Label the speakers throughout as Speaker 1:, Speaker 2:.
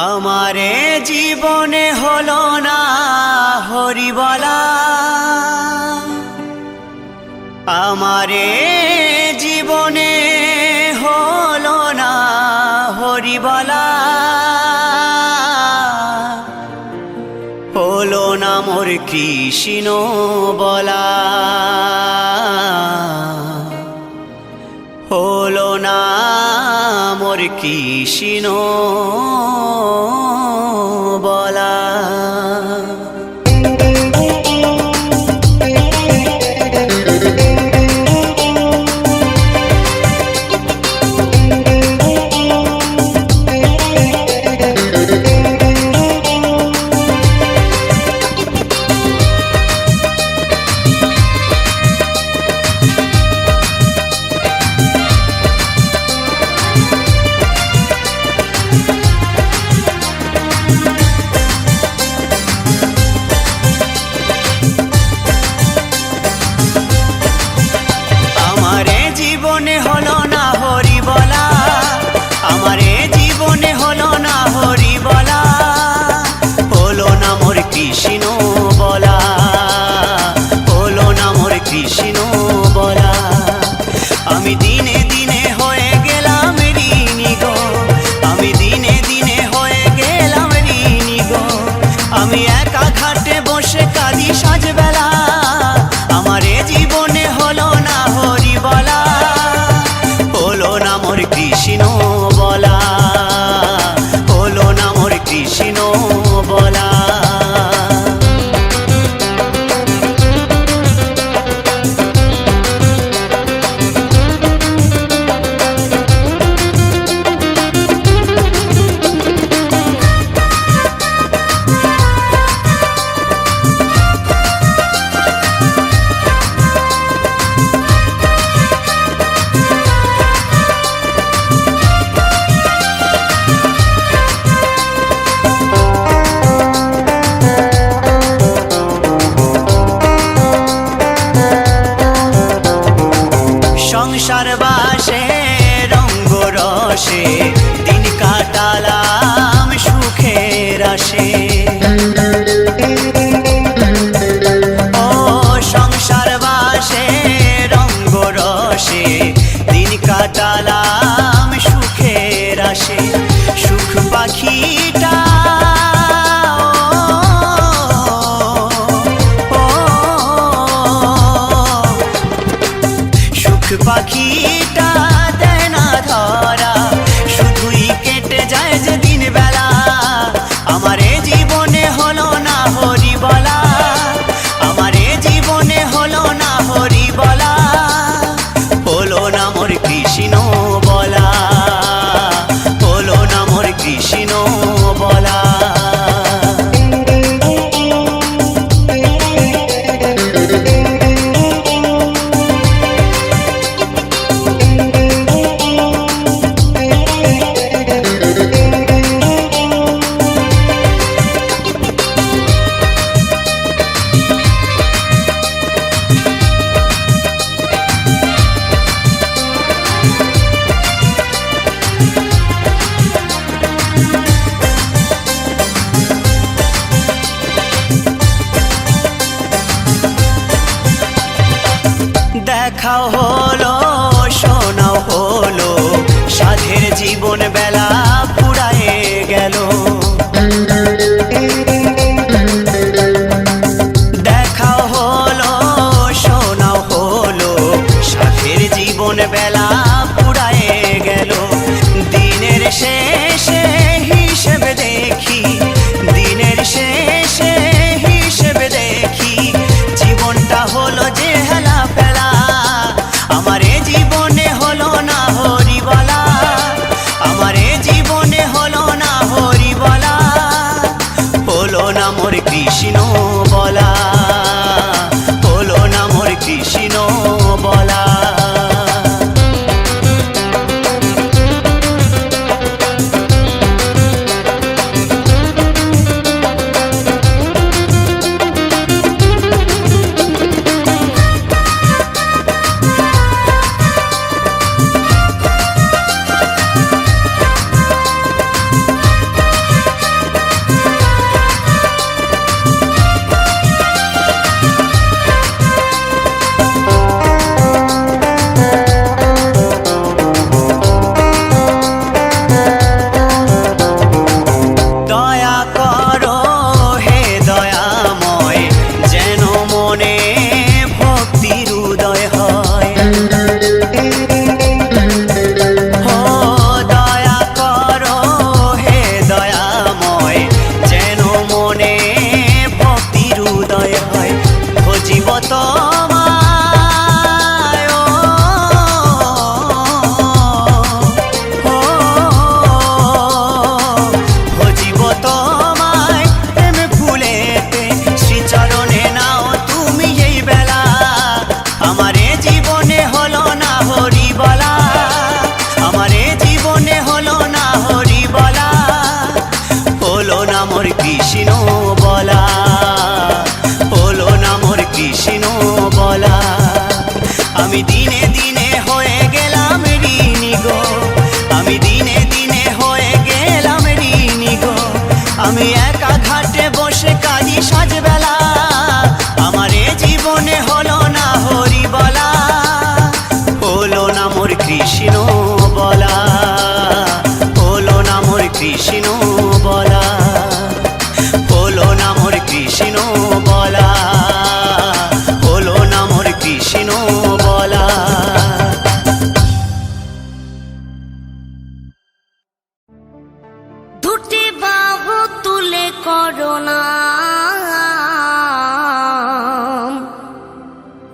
Speaker 1: আমারে জীবনে হলো না হরিবলা, আমারে জীবনে হলো না হরিবলা, হলো না মোর কৃষ্ণ বলা, হলো না মোর কৃষ্ণ বলা। আমারে জীবনে হলো না হরি বলা, আমারে জীবনে হলো না হরি বলা, হলো না মোর কৃষ্ণ বলা, হলো না মোর কৃষ্ণ বলা। আমি দিনে দিনে হয়ে গেলাম ঋণী গো, আমি দিনে দিনে হয়ে গেলাম ঋণী গো, আমি একা ঘাটে বসে কাঁদি সাজবেলা, আমারে জীবনে হলো না হরি বলা, হলো না মোর কৃষ্ণ বলা, হলো না মোর কৃষ্ণ বলা। সংসার বাসে রঙ্গ রসে দিন কাটালাম সুখের আসে, ও সংসার বাসে রঙ্গ রসে দিন কাটালাম সুখের আসে। সুখ পাখিটা পাখিটা দেয় না ধরা, শুধুই কেটে যায় যে দিন বেলা, আমারে জীবনে হলো না হরি বলা, আমারে জীবনে হলো না হরি বলা, হলো না মোর কৃষ্ণ বলা, হলো না মোর কৃষ্ণ বলা। দেখাও হলো শোনাও হলো, সাধের জীবন বেলা ফুরায়ে গেল, দেখাও হলো শোনাও হলো, সাধের জীবন বেলা ফুরায়ে গেল। দিনের শেষে হিসেব দেখি, দিনের শেষে হিসেব দেখি, জীবনটা হলো যে হেলা ফেলা,
Speaker 2: তুলে করোনা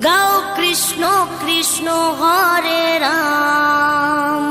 Speaker 2: গাও কৃষ্ণ কৃষ্ণ হরে রাম।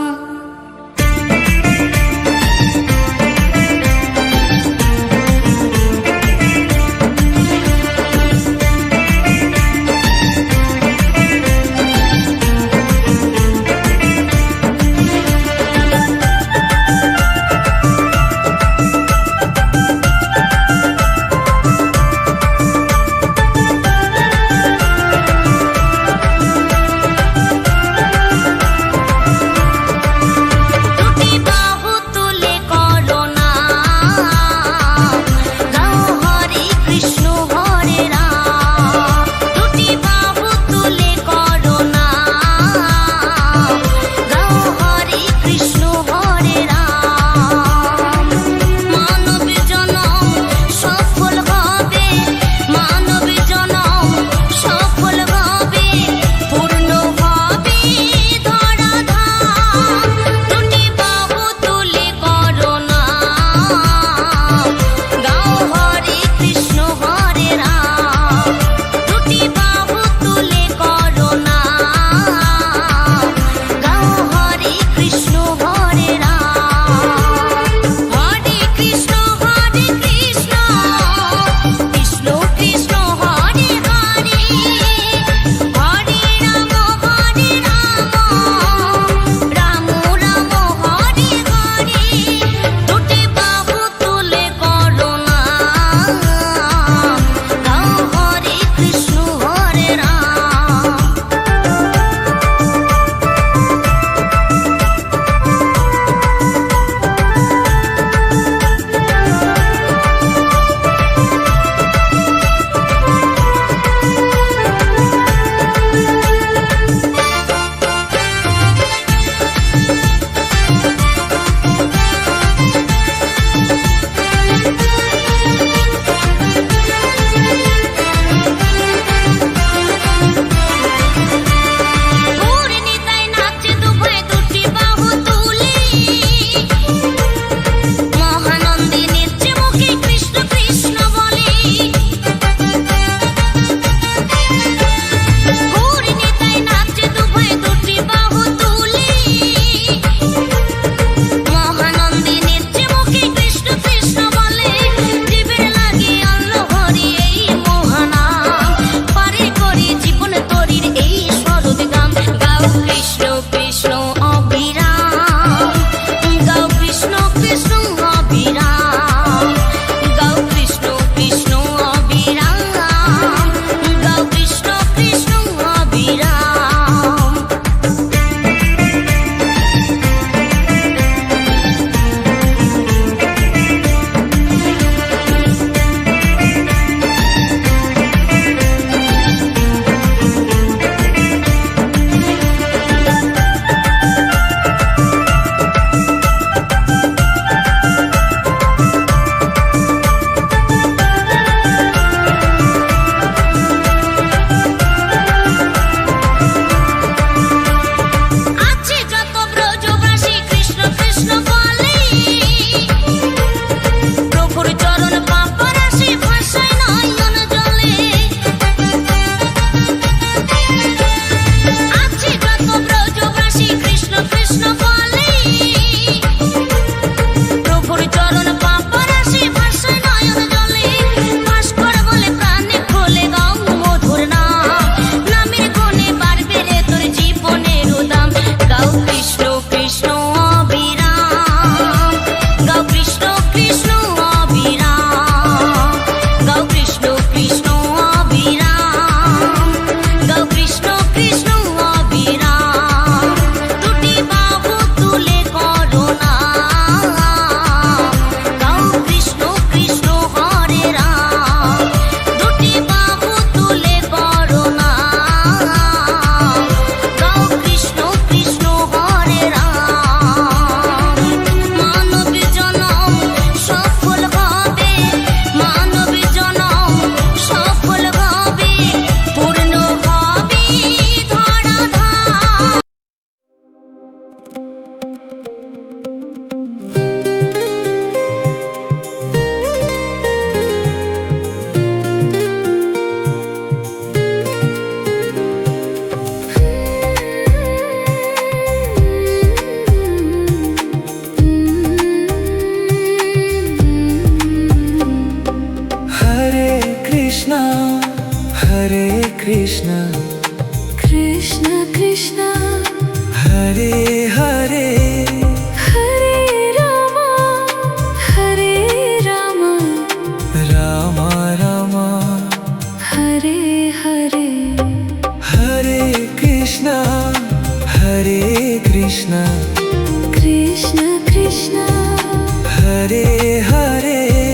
Speaker 3: কৃষ্ণ
Speaker 4: কৃষ্ণ কৃষ্ণ
Speaker 3: হরে হরে
Speaker 4: হরে রাম হরে রাম
Speaker 3: রাম রাম
Speaker 4: হরে হরে
Speaker 3: হরে কৃষ্ণ হরে কৃষ্ণ
Speaker 4: কৃষ্ণ কৃষ্ণ
Speaker 3: হরে হরে